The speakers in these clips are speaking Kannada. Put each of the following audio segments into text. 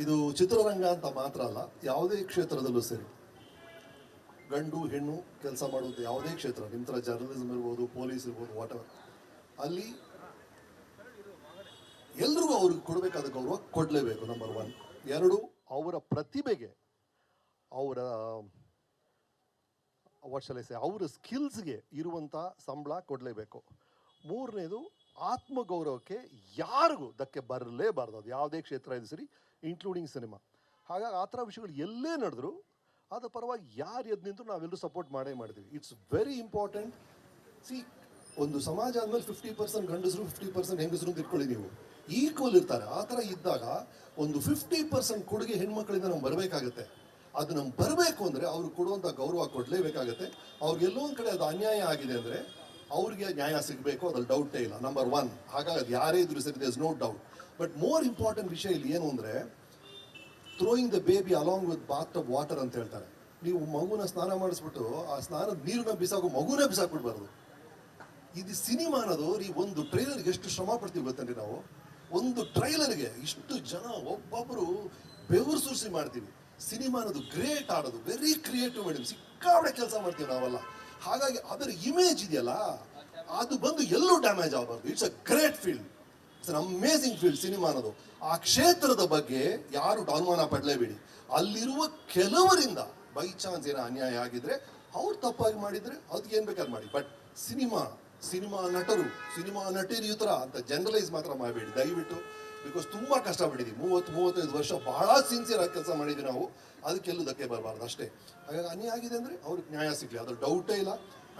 ಇದು ಚಿತ್ರರಂಗ ಅಂತ ಮಾತ್ರ ಅಲ್ಲ, ಯಾವುದೇ ಕ್ಷೇತ್ರದಲ್ಲೂ ಸರಿ, ಗಂಡು ಹೆಣ್ಣು ಕೆಲಸ ಮಾಡೋದು ಯಾವುದೇ ಕ್ಷೇತ್ರ, ನಿಮ್ಮ ಥರ ಜರ್ನಲಿಸಮ್ ಇರ್ಬೋದು, ಪೊಲೀಸ್ ಇರ್ಬೋದು, ವಾಟೆವರ್, ಅಲ್ಲಿ ಎಲ್ರಿಗೂ ಅವ್ರಿಗೆ ಕೊಡಬೇಕಾದ ಗೌರವ ಕೊಡಲೇಬೇಕು. ನಂಬರ್ 1. 2, ಅವರ ಪ್ರತಿಭೆಗೆ, ಅವರ ಅವರ ಸ್ಕಿಲ್ಸ್ಗೆ ಇರುವಂಥ ಸಂಬಳ ಕೊಡಲೇಬೇಕು. 3ನೇದು, ಆತ್ಮಗೌರವಕ್ಕೆ ಯಾರಿಗೂ ಧಕ್ಕೆ ಬರಲೇಬಾರ್ದು. ಅದು ಯಾವುದೇ ಕ್ಷೇತ್ರ ಇದು ಸರಿ, ಇನ್ಕ್ಲೂಡಿಂಗ್ ಸಿನಿಮಾ. ಹಾಗಾಗಿ ಆ ಥರ ವಿಷಯಗಳು ಎಲ್ಲೇ ನಡೆದ್ರು ಅದು ಪರವಾಗಿ ಯಾರು ಎದ್ದು ನಿಂತು ನಾವೆಲ್ಲರೂ ಸಪೋರ್ಟ್ ಮಾಡೇ ಮಾಡ್ತೀವಿ. It's very important. ಒಂದು ಸಮಾಜ ಅಂದಮೇಲೆ 50% ಗಂಡಸರು 50% ಹೆಂಗಸರು ಅಂತ ಇಟ್ಕೊಳ್ಳಿ, ನೀವು ಈಕ್ವಲ್ ಇರ್ತಾರೆ. ಆ ಥರ ಇದ್ದಾಗ ಒಂದು 50% ಕೊಡುಗೆ ಹೆಣ್ಮಕ್ಳಿಂದ ನಮ್ಗೆ ಬರಬೇಕಾಗತ್ತೆ. ಅದು ನಮ್ಗೆ ಬರಬೇಕು ಅಂದರೆ ಅವ್ರಿಗೆ ಕೊಡುವಂಥ ಗೌರವ ಕೊಡಲೇಬೇಕಾಗತ್ತೆ. ಅವ್ರಿಗೆಲ್ಲೋ ಒಂದು ಕಡೆ ಅದು ಅನ್ಯಾಯ ಆಗಿದೆ ಅಂದರೆ ಅವ್ರಿಗೆ ನ್ಯಾಯ ಸಿಗಬೇಕು, ಅದ್ರಲ್ಲಿ ಡೌಟೇ ಇಲ್ಲ. ನಂಬರ್ 1. ಹಾಗಾಗಿ ಅದು ಯಾರೇ ಇದ್ರು ಸರಿ, there is no doubt. But more important ವಿಷಯ ಇಲ್ಲಿ ಏನು ಅಂದರೆ, throwing the baby along with bath of water ಅಂತ ಹೇಳ್ತಾರೆ. ನೀವು ಮಗುನ ಸ್ನಾನ ಮಾಡಿಸ್ಬಿಟ್ಟು ಆ ಸ್ನಾನದ ನೀರನ್ನ ಬಿಸಾಕೋ ಮಗುನೇ ಬಿಸಾಕ್ಬಿಡ್ಬಾರ್ದು. ಇದು ಸಿನಿಮಾ ಅನ್ನೋದು, ಒಂದು ಟ್ರೈಲರ್ಗೆ ಎಷ್ಟು ಶ್ರಮ ಪಡ್ತೀವಿ ಗೊತ್ತಂడి ನಾವು. ಒಂದು ಟ್ರೈಲರ್ಗೆ ಇಷ್ಟು ಜನ ಒಬ್ಬೊಬ್ಬರು ಬೆವರು ಸುರಿಸಿ ಮಾಡ್ತೀವಿ. ಸಿನಿಮಾ ಅನ್ನೋದು ಗ್ರೇಟ್ ಆಡೋದು, ವೆರಿ ಕ್ರಿಯೇಟಿವ್ ಮೇಡಮ್, ಸಿಕ್ಕಾಬಡೆ ಕೆಲಸ ಮಾಡ್ತೀವಿ ನಾವೆಲ್ಲ. ಹಾಗಾಗಿ ಅದರ ಇಮೇಜ್ ಇದೆಯಲ್ಲ, ಅದು ಬಂದು ಎಲ್ಲೂ ಡ್ಯಾಮೇಜ್ ಆಗಬಾರ್ದು. It's a great field, it's an amazing field cinema ಅನ್ನೋದು. ಆ ಕ್ಷೇತ್ರದ ಬಗ್ಗೆ ಯಾರು ಅನುಮಾನ ಪಡಲೇಬೇಡಿ. ಅಲ್ಲಿರುವ ಕೆಲವರಿಂದ ಬೈ ಚಾನ್ಸ್ ಏನೋ ಅನ್ಯಾಯ ಆಗಿದ್ರೆ, ಅವ್ರು ತಪ್ಪಾಗಿ ಮಾಡಿದ್ರೆ ಅದಕ್ಕೆ ಏನು ಬೇಕಾದ್ರೆ ಮಾಡಿ. ಬಟ್ ಸಿನಿಮಾ ನಟರು, ಸಿನಿಮಾ ನಟಿಯರು ಈ ಥರ ಅಂತ ಜನರಲೈಸ್ ಮಾತ್ರ ಮಾಡಬೇಡಿ ದಯವಿಟ್ಟು. ಬಿಕಾಸ್ ತುಂಬ ಕಷ್ಟಪಟ್ಟಿದ್ದೀವಿ, 30-35 ವರ್ಷ ಬಹಳ ಸಿನ್ಸಿಯರ್ ಆಗಿ ಕೆಲಸ ಮಾಡಿದ್ವಿ ನಾವು. ಅದಕ್ಕೆಲ್ಲೂ ಧಕ್ಕೆ ಬರಬಾರ್ದು ಅಷ್ಟೇ. ಹಾಗಾಗಿ ಅನ್ಯಾಯ ಆಗಿದೆ ಅಂದರೆ ಅವ್ರಿಗೆ ನ್ಯಾಯ ಸಿಗಲಿ, ಅದ್ರ ಡೌಟೇ ಇಲ್ಲ.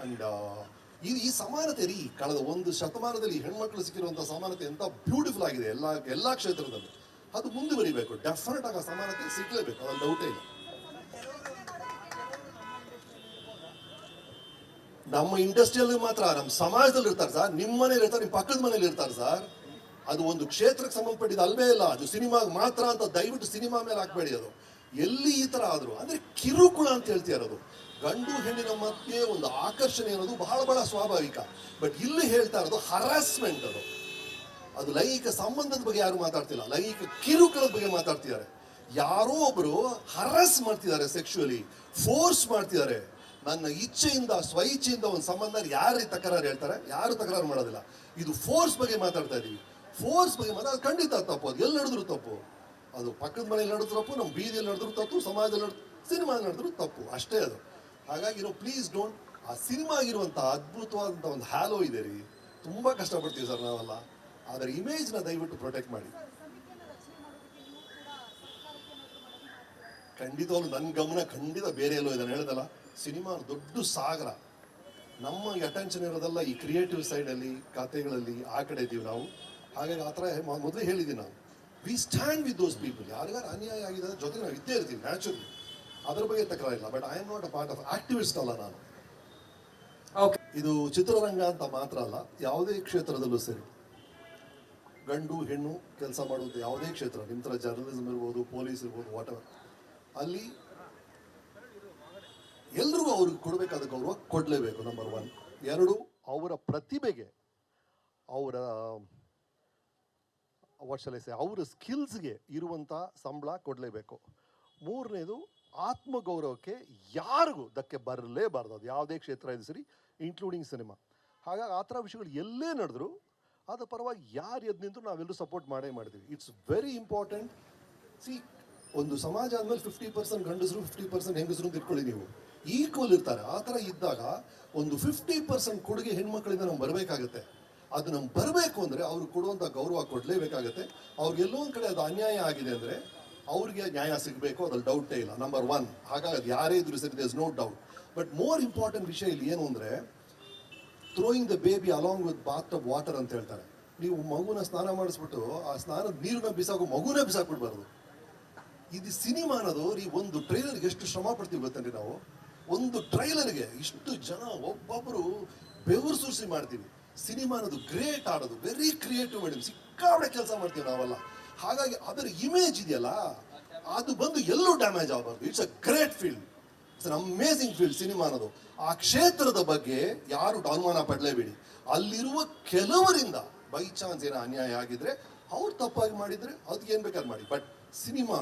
ಆ್ಯಂಡ್ ಈ ಸಮಾನತೆ ರೀ, ಕಳೆದ ಒಂದು ಶತಮಾನದಲ್ಲಿ ಹೆಣ್ಮಕ್ಳು ಸಿಕ್ಕಿರುವಂಥ ಸಮಾನತೆ ಎಂಥ ಬ್ಯೂಟಿಫುಲ್ ಆಗಿದೆ ಎಲ್ಲ ಕ್ಷೇತ್ರದಲ್ಲೂ. ಅದು ಮುಂದುವರಿಬೇಕು, ಡೆಫಿನೆಟ್ ಆಗಿ ಆ ಸಮಾನತೆ ಸಿಗಲೇಬೇಕು, ಅದ್ರಲ್ಲಿ ಡೌಟೇ ಇಲ್ಲ. ನಮ್ಮ ಇಂಡಸ್ಟ್ರಿಯಲ್ಲಿ ಮಾತ್ರ, ನಮ್ಮ ಸಮಾಜದಲ್ಲಿ ಇರ್ತಾರೆ ಸರ್, ನಿಮ್ಮ ಮನೇಲಿ ಇರ್ತಾರೆ, ನಿಮ್ಮ ಪಕ್ಕದ ಮನೇಲಿ ಇರ್ತಾರೆ ಸರ್. ಅದು ಒಂದು ಕ್ಷೇತ್ರಕ್ಕೆ ಸಂಬಂಧಪಟ್ಟಿದ್ದು ಅಲ್ವೇ ಇಲ್ಲ, ಅದು ಸಿನಿಮಾಗೆ ಮಾತ್ರ ಅಂತ ದಯವಿಟ್ಟು ಸಿನಿಮಾ ಮೇಲೆ ಹಾಕ್ಬೇಡಿ. ಅದು ಎಲ್ಲಿ ಈ ಥರ ಆದರೂ ಅಂದರೆ ಕಿರುಕುಳ ಅಂತ ಹೇಳ್ತಿರೋದು. ಗಂಡು ಹೆಣ್ಣಿನ ಮಧ್ಯೆ ಒಂದು ಆಕರ್ಷಣೆ ಅನ್ನೋದು ಬಹಳ ಸ್ವಾಭಾವಿಕ. ಬಟ್ ಇಲ್ಲಿ ಹೇಳ್ತಾ ಇರೋದು ಹರಾಸ್ಮೆಂಟ್. ಅದು ಲೈಂಗಿಕ ಸಂಬಂಧದ ಬಗ್ಗೆ ಯಾರು ಮಾತಾಡ್ತಿಲ್ಲ, ಲೈಂಗಿಕ ಕಿರುಕುಳದ ಬಗ್ಗೆ ಮಾತಾಡ್ತಿದ್ದಾರೆ. ಯಾರೋ ಒಬ್ರು ಹರಾಸ್ ಮಾಡ್ತಿದ್ದಾರೆ, ಸೆಕ್ಷುವಲಿ ಫೋರ್ಸ್ ಮಾಡ್ತಿದ್ದಾರೆ. ನನ್ನ ಇಚ್ಛೆಯಿಂದ, ಸ್ವಇಚ್ಛೆಯಿಂದ ಒಂದು ಸಂಬಂಧ ಯಾರು ತಕರಾರು ಹೇಳ್ತಾರೆ? ಯಾರು ತಕರಾರು ಮಾಡೋದಿಲ್ಲ. ಇದು ಫೋರ್ಸ್ ಬಗ್ಗೆ ಮಾತಾಡ್ತಾ ಇದ್ದೀವಿ. ಫೋರ್ಸ್ ಬಗ್ಗೆ ಮಾತಾಡೋದು ಖಂಡಿತ ತಪ್ಪು. ಅದು ಎಲ್ಲಿ ನಡೆದ್ರು ತಪ್ಪು. ಅದು ಪಕ್ಕದ ಮನೆಯಲ್ಲಿ ನಡೆದ್ರು ತಪ್ಪು, ನಮ್ಮ ಬೀದಿಯಲ್ಲಿ ನಡೆದ್ರು ತಪ್ಪು, ಸಮಾಜದಲ್ಲಿ ಸಿನಿಮಾ ನಡೆದ್ರು ತಪ್ಪು, ಅಷ್ಟೇ ಅದು. ಹಾಗಾಗಿ ಪ್ಲೀಸ್ ಡೋಂಟ್. ಆ ಸಿನಿಮಾ ಆಗಿರುವಂಥ ಅದ್ಭುತವಾದಂಥ ಒಂದು ಹ್ಯಾಲೋ ಇದೆ ರೀ, ತುಂಬ ಕಷ್ಟಪಡ್ತೀವಿ ಸರ್ ನಾವೆಲ್ಲ. ಅದರ ಇಮೇಜ್ನ ದಯವಿಟ್ಟು ಪ್ರೊಟೆಕ್ಟ್ ಮಾಡಿ. ಖಂಡಿತವಾಗ್ಲೂ ನನ್ನ ಗಮನ ಖಂಡಿತ ಬೇರೆ ಎಲ್ಲೋ ಇದೆ. ಹೇಳಿದಲ್ಲ, ಸಿನಿಮಾ ದೊಡ್ಡ ಸಾಗರ. ನಮ್ಮ ಅಟೆನ್ಷನ್ ಇರೋದೆಲ್ಲ ಈ ಕ್ರಿಯೇಟಿವ್ ಸೈಡಲ್ಲಿ, ಕಥೆಗಳಲ್ಲಿ, ಆ ಕಡೆ ಇದ್ದೀವಿ ನಾವು. ಹಾಗಾಗಿ ಆ ಥರ ಮೊದಲೇ ಹೇಳಿದ್ದೀವಿ ನಾವು, we stand with those people. ಯಾರಿಗಾರು ಅನ್ಯಾಯ ಆಗಿದೆ ಜೊತೆ ನಾವು ಇದ್ದೇ ಇರ್ತೀವಿ, ನ್ಯಾಚುರಲಿ. ಅದರ ಬಗ್ಗೆ ತಕರಾರಿಲ್ಲ. But I am not a part of activist ಅಲ್ಲ ನಾನು. ಇದು ಚಿತ್ರರಂಗ ಅಂತ ಮಾತ್ರ ಅಲ್ಲ, ಯಾವುದೇ ಕ್ಷೇತ್ರದಲ್ಲೂ ಸರಿ, ಗಂಡು ಹೆಣ್ಣು ಕೆಲಸ ಮಾಡೋದು ಯಾವುದೇ ಕ್ಷೇತ್ರ, ನಿಮ್ಮ ಥರ ಜರ್ನಲಿಸಮ್ ಇರ್ಬೋದು, ಪೊಲೀಸ್ ಇರ್ಬೋದು, ವಾಟೆವರ್, ಅಲ್ಲಿ ಎಲ್ರಿಗೂ ಅವ್ರಿಗೆ ಕೊಡಬೇಕಾದ ಗೌರವ ಕೊಡಲೇಬೇಕು. ನಂಬರ್ 1. 2, ಅವರ ಪ್ರತಿಭೆಗೆ, ಅವರ ಅವರ ಸ್ಕಿಲ್ಸ್ಗೆ ಇರುವಂಥ ಸಂಬಳ ಕೊಡಲೇಬೇಕು. 3ನೇದು, ಆತ್ಮಗೌರವಕ್ಕೆ ಯಾರಿಗೂ ಧಕ್ಕೆ ಬರಲೇಬಾರ್ದು. ಅದು ಯಾವುದೇ ಕ್ಷೇತ್ರ ಇದು ಸರಿ, ಇನ್ಕ್ಲೂಡಿಂಗ್ ಸಿನಿಮಾ. ಹಾಗಾಗಿ ಆ ಥರ ವಿಷಯಗಳು ಎಲ್ಲೇ ನಡೆದ್ರು ಅದು ಪರವಾಗಿ ಯಾರು ಎದ್ದು ನಿಂತು ನಾವೆಲ್ಲರೂ ಸಪೋರ್ಟ್ ಮಾಡೇ ಮಾಡ್ತೀವಿ. It's very important. ಒಂದು ಸಮಾಜ ಅಂದಮೇಲೆ 50% ಗಂಡಸರು 50% ಹೆಂಗಸರು ಅಂತ ಇಟ್ಕೊಳ್ಳಿ, ನೀವು ಈಕ್ವಲ್ ಇರ್ತಾರೆ. ಆ ಥರ ಇದ್ದಾಗ ಒಂದು 50% ಕೊಡುಗೆ ಹೆಣ್ಮಕ್ಳಿಂದ ನಮ್ಗೆ ಬರಬೇಕಾಗತ್ತೆ. ಅದು ನಮ್ಗೆ ಬರಬೇಕು ಅಂದರೆ ಅವ್ರಿಗೆ ಕೊಡುವಂಥ ಗೌರವ ಕೊಡಲೇಬೇಕಾಗತ್ತೆ. ಅವ್ರಿಗೆಲ್ಲೋ ಒಂದು ಕಡೆ ಅದು ಅನ್ಯಾಯ ಆಗಿದೆ ಅಂದರೆ ಅವ್ರಿಗೆ ನ್ಯಾಯ ಸಿಗಬೇಕು, ಅದ್ರಲ್ಲಿ ಡೌಟೇ ಇಲ್ಲ. ನಂಬರ್ 1. ಹಾಗಾಗಿ ಅದು ಯಾರೇ ಇದ್ರು ಸರಿ, there is no doubt. But more important ವಿಷಯ ಇಲ್ಲಿ ಏನು ಅಂದರೆ, throwing the baby along with bath of water ಅಂತ ಹೇಳ್ತಾರೆ. ನೀವು ಮಗುನ ಸ್ನಾನ ಮಾಡಿಸ್ಬಿಟ್ಟು ಆ ಸ್ನಾನದ ನೀರನ್ನ ಬಿಸಾಕೋ ಮಗುನೇ ಬಿಸಾಕ್ಬಿಡ್ಬಾರ್ದು. ಇದು ಸಿನಿಮಾ ಅನ್ನೋದು, ಒಂದು ಟ್ರೈಲರ್ಗೆ ಎಷ್ಟು ಶ್ರಮ ಪಡ್ತೀವಿ ಗೊತ್ತಂడి ನಾವು. ಒಂದು ಟ್ರೈಲರ್ಗೆ ಇಷ್ಟು ಜನ ಒಬ್ಬೊಬ್ಬರು ಬೆವರು ಸುರಿಸಿ ಮಾಡ್ತೀವಿ. ಸಿನಿಮಾ ಅನ್ನೋದು ಗ್ರೇಟ್ ಆಡೋದು, ವೆರಿ ಕ್ರಿಯೇಟಿವ್ ಮೇಡಮ್, ಸಿಕ್ಕಾಬಡೆ ಕೆಲಸ ಮಾಡ್ತೀವಿ ನಾವೆಲ್ಲ. ಹಾಗಾಗಿ ಅದರ ಇಮೇಜ್ ಇದೆಯಲ್ಲ, ಅದು ಬಂದು ಎಲ್ಲೂ ಡ್ಯಾಮೇಜ್ ಆಗಬಾರ್ದು. It's a great field, it's an amazing field cinema ಅನ್ನೋದು. ಆ ಕ್ಷೇತ್ರದ ಬಗ್ಗೆ ಯಾರು ಅನುಮಾನ ಪಡಲೇಬೇಡಿ. ಅಲ್ಲಿರುವ ಕೆಲವರಿಂದ ಬೈ ಚಾನ್ಸ್ ಏನೋ ಅನ್ಯಾಯ ಆಗಿದ್ರೆ, ಅವ್ರು ತಪ್ಪಾಗಿ ಮಾಡಿದ್ರೆ ಅದಕ್ಕೆ ಏನು ಬೇಕಾದ್ರೆ ಮಾಡಿ. ಬಟ್ ಸಿನಿಮಾ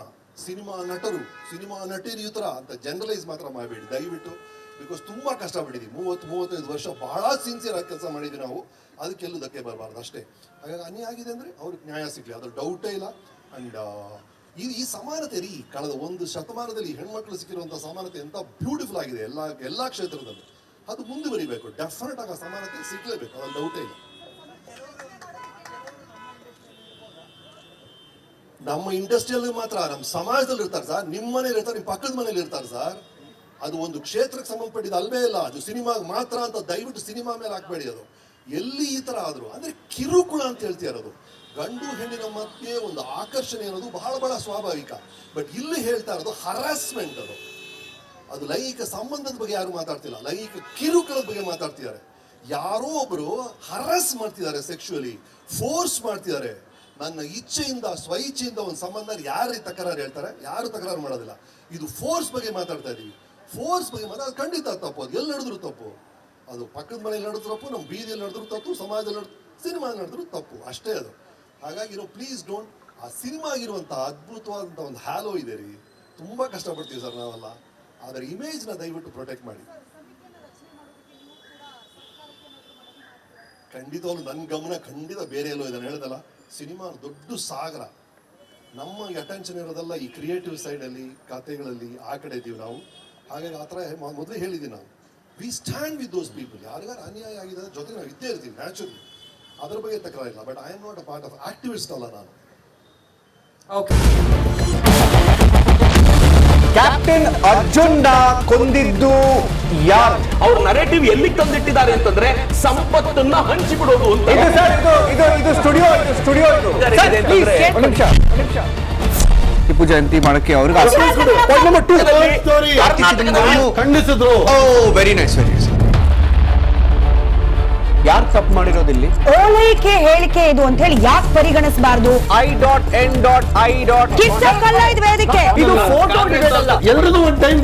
ನಟರು ಸಿನಿಮಾ ನಟಿಯರು ಅಂತ ಜನರಲೈಸ್ ಮಾತ್ರ ಮಾಡಬೇಡಿ ದಯವಿಟ್ಟು. ಬಿಕಾಸ್ ತುಂಬ ಕಷ್ಟಪಟ್ಟಿದ್ದೀವಿ, 30-35 ವರ್ಷ ಬಹಳ ಸಿನ್ಸಿಯರ್ ಆಗಿ ಕೆಲಸ ಮಾಡಿದ್ವಿ ನಾವು. ಅದಕ್ಕೆಲ್ಲೂ ಧಕ್ಕೆ ಬರಬಾರ್ದು ಅಷ್ಟೇ. ಹಾಗಾಗಿ ಅನ್ಯಾಯ ಆಗಿದೆ ಅಂದರೆ ಅವ್ರಿಗೆ ನ್ಯಾಯ ಸಿಗಲಿ, ಅದ್ರ ಡೌಟೇ ಇಲ್ಲ. ಆ್ಯಂಡ್ ಈ ಸಮಾನತೆ ರೀ, ಕಳೆದ 1 ಶತಮಾನದಲ್ಲಿ ಹೆಣ್ಮಕ್ಳು ಸಿಕ್ಕಿರುವಂಥ ಸಮಾನತೆ ಎಂಥ ಬ್ಯೂಟಿಫುಲ್ ಆಗಿದೆ ಎಲ್ಲ ಕ್ಷೇತ್ರದಲ್ಲೂ. ಅದು ಮುಂದುವರಿಬೇಕು, ಡೆಫಿನೆಟ್ ಆಗಿ ಆ ಸಮಾನತೆ ಸಿಗಲೇಬೇಕು, ಅದ್ರಲ್ಲಿ ಡೌಟೇ ಇಲ್ಲ. ನಮ್ಮ ಇಂಡಸ್ಟ್ರಿಯಲ್ಲಿ ಮಾತ್ರ, ನಮ್ಮ ಸಮಾಜದಲ್ಲಿ ಇರ್ತಾರೆ ಸರ್, ನಿಮ್ಮ ಮನೇಲಿ ಇರ್ತಾರೆ, ನಿಮ್ಮ ಪಕ್ಕದ ಮನೇಲಿ ಇರ್ತಾರೆ ಸರ್. ಅದು ಒಂದು ಕ್ಷೇತ್ರಕ್ಕೆ ಸಂಬಂಧಪಟ್ಟಿದ್ದು ಅಲ್ವೇ ಇಲ್ಲ, ಅದು ಸಿನಿಮಾಗೆ ಮಾತ್ರ ಅಂತ ದಯವಿಟ್ಟು ಸಿನಿಮಾ ಮೇಲೆ ಹಾಕ್ಬೇಡಿ. ಅದು ಎಲ್ಲಿ ಈ ಥರ ಆದರೂ ಅಂದರೆ ಕಿರುಕುಳ ಅಂತ ಹೇಳ್ತಿರೋದು. ಗಂಡು ಹೆಣ್ಣಿನ ಮಧ್ಯೆ ಒಂದು ಆಕರ್ಷಣೆ ಅನ್ನೋದು ಬಹಳ ಸ್ವಾಭಾವಿಕ. ಬಟ್ ಇಲ್ಲಿ ಹೇಳ್ತಾ ಇರೋದು ಹರಾಸ್ಮೆಂಟ್. ಅದು ಲೈಂಗಿಕ ಸಂಬಂಧದ ಬಗ್ಗೆ ಯಾರು ಮಾತಾಡ್ತಿಲ್ಲ, ಲೈಂಗಿಕ ಕಿರುಕುಳದ ಬಗ್ಗೆ ಮಾತಾಡ್ತಿದ್ದಾರೆ. ಯಾರೋ ಒಬ್ರು ಹರಾಸ್ ಮಾಡ್ತಿದ್ದಾರೆ, ಸೆಕ್ಷುವಲಿ ಫೋರ್ಸ್ ಮಾಡ್ತಿದ್ದಾರೆ. ನನ್ನ ಇಚ್ಛೆಯಿಂದ ಸ್ವಇಚ್ಛೆಯಿಂದ ಒಂದು ಸಂಬಂಧ ಯಾರು ತಕರಾರು ಹೇಳ್ತಾರೆ? ಯಾರು ತಕರಾರು ಮಾಡೋದಿಲ್ಲ. ಇದು ಫೋರ್ಸ್ ಬಗ್ಗೆ ಮಾತಾಡ್ತಾ ಇದೀವಿ. ಫೋರ್ಸ್ ಬಗ್ಗೆ ಮಾತಾಡೋದು ಖಂಡಿತ ತಪ್ಪು. ಅದು ಎಲ್ಲಿ ನಡೆದ್ರು ತಪ್ಪು. ಅದು ಪಕ್ಕದ ಮನೆಯಲ್ಲಿ ನಡೆದ್ರು ತಪ್ಪು, ನಮ್ಮ ಬೀದಿಯಲ್ಲಿ ನಡೆದ್ರು ತಪ್ಪು, ಸಮಾಜದಲ್ಲಿ ಸಿನಿಮಾ ನಡೆದ್ರು ತಪ್ಪು, ಅಷ್ಟೇ ಅದು. ಹಾಗಾಗಿ ಪ್ಲೀಸ್ ಡೋಂಟ್. ಆ ಸಿನಿಮಾ ಆಗಿರುವಂಥ ಅದ್ಭುತವಾದಂಥ ಒಂದು ಹ್ಯಾಲೋ ಇದೆ ರೀ, ತುಂಬ ಕಷ್ಟಪಡ್ತೀವಿ ಸರ್ ನಾವೆಲ್ಲ. ಅದರ ಇಮೇಜ್ನ ದಯವಿಟ್ಟು ಪ್ರೊಟೆಕ್ಟ್ ಮಾಡಿ. ಖಂಡಿತವಾಗ್ಲೂ ನನ್ನ ಗಮನ ಖಂಡಿತ ಬೇರೆ ಎಲ್ಲೋ ಇದೆ. ನಾನು ಹೇಳ್ದಲ್ಲ, ಸಿನಿಮಾ ದೊಡ್ಡ ಸಾಗರ. ನಮ್ಮ ಅಟೆನ್ಷನ್ ಇರೋದೆಲ್ಲ ಈ ಕ್ರಿಯೇಟಿವ್ ಸೈಡಲ್ಲಿ, ಕಥೆಗಳಲ್ಲಿ ಆ ಕಡೆ ಇದ್ದೀವಿ ನಾವು. ಹಾಗಾಗಿ ಆ ಥರ ಮೊದಲೇ ಹೇಳಿದ್ದೀನಿ ನಾವು, we stand with those people. ಯಾರಿಗಾರು ಅನ್ಯಾಯ ಆಗಿದೆ ಜೊತೆ ನಾವು ಇದ್ದೇ ಇರ್ತೀವಿ ನ್ಯಾಚುರಲಿ, ಅದ್ರ ಬಗ್ಗೆ ತಕರಾರಿಲ್ಲ. But I am not a part of activist ಅಲ್ಲ ನಾನು. ಕ್ಯಾಪ್ಟನ್ ಅರ್ಜುನ್ ಕೊಂದಿದ್ದು ಯಾರು? ಅವ್ರ ನರೇಟಿವ್ ಎಲ್ಲಿ ತಂದಿಟ್ಟಿದ್ದಾರೆ ಅಂತಂದ್ರೆ ಸಂಪತ್ತನ್ನ ಹಂಚಿಬಿಡೋದು ಅಂತ. ಇದು ಸ್ಟುಡಿಯೋ ಟಿಪ್ಪು ಜಯಂತಿ ಮಾಡಕ್ಕೆ ಅವ್ರಿಗೆ ಖಂಡಿಸಿದ್ರು. Very nice. ಯಾರು ತಪ್ಪು ಮಾಡಿರೋದಿಲ್ಲಿ? ಓಲೈಕೆ ಹೇಳಿಕೆ ಇದು ಅಂತ ಹೇಳಿ ಯಾಕೆ ಪರಿಗಣಿಸಬಾರ್ದು? I.N.I. ಇದು ವೇದಿಕೆ, ಇದು ಫೋಟೋ ಎಲ್ರಿಗೂ ಒಂದು ಟೈಮ್.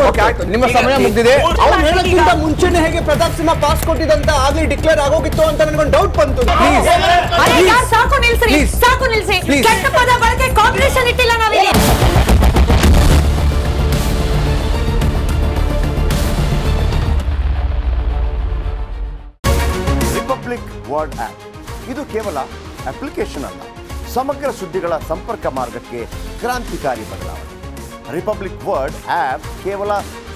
ನಿಮ್ಮ ಸಮಯ ಮುಗಿದಿದೆ. ಅವ್ರು ಹೇಳೋಕ್ಕಿಂತ ಮುಂಚೆನೆ ಹೇಗೆ ಪ್ರತಾಪ್ ಸಿಂಹ ಪಾಸ್ ಕೊಟ್ಟಿದಂತ ಆಗ್ಲಿ ಡಿಕ್ಲೇರ್ ಆಗೋಗಿತ್ತು ಅಂತ ನನಗೊಂದು ಡೌಟ್ ಬಂತು. ಸಾಕು ನಿಲ್ಸಿ. ಕೆಟ್ಟ ಪದ ಬಳಕೆ ಕಾಂಬಿನೇಷನ್ ಇಟ್ಟಿಲ್ಲ ನಾವಿಲ್ಲಿ. ರಿಪಬ್ಲಿಕ್ ವರ್ಡ್ ಆಪ್ ಇದು ಕೇವಲ ಅಪ್ಲಿಕೇಶನ್ ಅಲ್ಲ, ಸಮಗ್ರ ಸುದ್ದಿಗಳ ಸಂಪರ್ಕ ಮಾರ್ಗಕ್ಕೆ ಕ್ರಾಂತಿಕಾರಿ ಬದಲಾವಣೆ. ರಿಪಬ್ಲಿಕ್ ವರ್ಡ್ ಆಪ್ ಕೇವಲ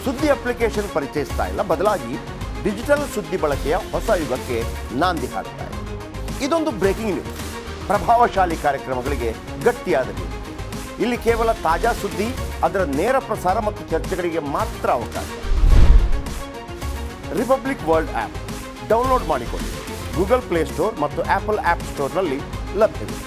ಸುದ್ದಿ ಅಪ್ಲಿಕೇಶನ್ ಪರಿಚಯಿಸ್ತಾ ಇಲ್ಲ, ಬದಲಾಗಿ ಡಿಜಿಟಲ್ ಸುದ್ದಿ ಬಳಕೆಯ ಹೊಸ ಯುಗಕ್ಕೆ ನಾಂದಿ ಹಾಡ್ತಾ ಇದೆ. ಇದೊಂದು ಬ್ರೇಕಿಂಗ್ ನ್ಯೂಸ್, ಪ್ರಭಾವಶಾಲಿ ಕಾರ್ಯಕ್ರಮಗಳಿಗೆ ಗಟ್ಟಿಯಾದ ನ್ಯೂಸ್. ಇಲ್ಲಿ ಕೇವಲ ತಾಜಾ ಸುದ್ದಿ, ಅದರ ನೇರ ಪ್ರಸಾರ ಮತ್ತು ಚರ್ಚೆಗಳಿಗೆ ಮಾತ್ರ ಅವಕಾಶ. ರಿಪಬ್ಲಿಕ್ ವರ್ಲ್ಡ್ ಆಪ್ ಡೌನ್ಲೋಡ್ ಮಾಡಿಕೊಳ್ಳಿ. ಗೂಗಲ್ ಪ್ಲೇಸ್ಟೋರ್ ಮತ್ತು ಆಪಲ್ ಆಪ್ ಸ್ಟೋರ್ನಲ್ಲಿ ಲಭ್ಯವಿದೆ.